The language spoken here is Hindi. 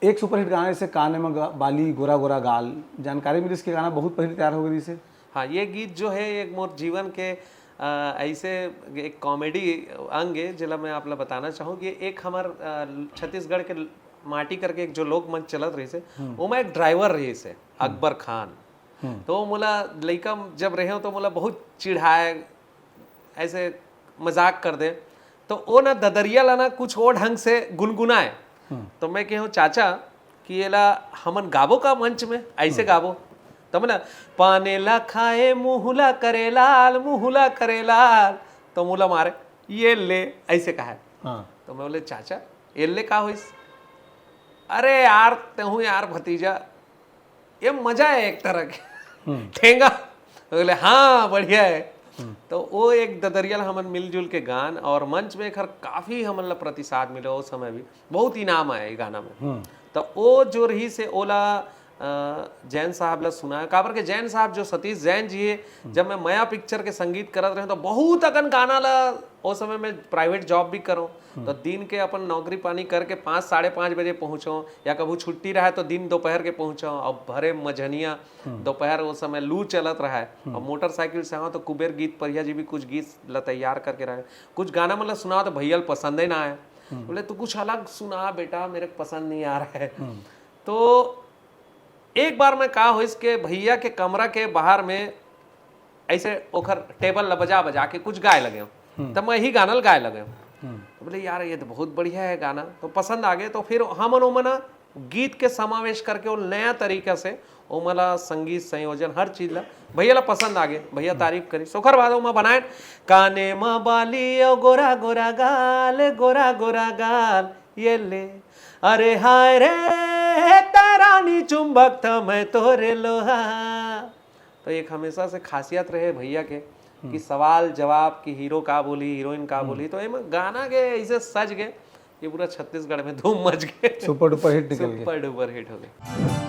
एक सुपरहिट गाना जैसे काने में बाली गोरा गोरा गाल, जानकारी मिली इसके गाना बहुत पहले तैयार हो गई से। हाँ, ये गीत जो है एक मोर जीवन के ऐसे एक कॉमेडी अंग है जिला मैं आप ला बताना चाहूँ कि एक हमार छत्तीसगढ़ के माटी करके एक जो लोक मंच चलत रही से वो मैं एक ड्राइवर रही से अकबर खान। तो मोला लइका जब रहे हो तो मोला बहुत चिढ़ाए, ऐसे मजाक कर दे, तो वो ना ददरिया ला ना कुछ और ढंग से गुनगुनाए। तो मैं कहूँ चाचा कि ये ला हमन गाबो का मंच में ऐसे गाबो, तो मैं पाने ला खाए मुहला करे लाल मुहला करे लाल, तो मुला मारे ये ले ऐसे कहा है। तो मैं बोले चाचा ये ले का होइस, अरे यार तेहू यार भतीजा ये मजा है एक तरह के ठेंगा। बोले हाँ बढ़िया है। तो वो एक ददरियल हमन मिलजुल के गान और मंच में खर काफी हमन ला प्रतिसाद मिले, उस समय भी बहुत इनाम आए गाना में। तो वो जो रही से ओला जैन साहब ला सुना है, काबर के जैन साहब जो सतीश जैन जी है, जब मैं माया पिक्चर के संगीत करत रहे तो बहुत अकन गाना ला, उस समय मैं प्राइवेट जॉब भी करूँ तो दिन के अपन नौकरी पानी करके 5 साढ़े 5 बजे पहुँचो, या कभी छुट्टी रहा तो दिन दोपहर के पहुँचो, और भरे मझनिया दोपहर उस समय लू चलत रहा है, और मोटरसाइकिल से आओ तो कुबेर गीत परिया जी भी कुछ गीत ला तैयार करके रहे, कुछ गाना मतलब सुना तो भैया पसंद ही ना आए, बोले तू कुछ अलग सुना बेटा मेरे पसंद नहीं आ रहा है। तो एक बार मैं कहा हो इसके भैया के कमरा के बाहर में ऐसे ओखर टेबल बजा बजा के कुछ गाए लगे, तब मैं ही गाना गाए लगे। तो बोले यार ये तो बहुत बढ़िया है गाना, तो पसंद आ गए। तो फिर हम ओमना गीत के समावेश करके वो नया तरीका से ओमला संगीत संयोजन हर चीज ला भैया ला पसंद आ गए, भैया तारीफ करी। सोखर बाद ओमा बनाए काने माँ बाली ओ गोरा गोरा गाल गोरा गोरा गाल ये ले, अरे हाय रे रानी चुंबक था मैं तोरे लोहा। तो एक हमेशा से खासियत रहे भैया के कि सवाल जवाब कि हीरो का बोली हीरोइन का बोली, तो एम गाना के ऐसे सज गए ये पूरा छत्तीसगढ़ में धूम मच गए, सुपर डुपर हिट निकल गए, सुपर डुपर हिट हो गए।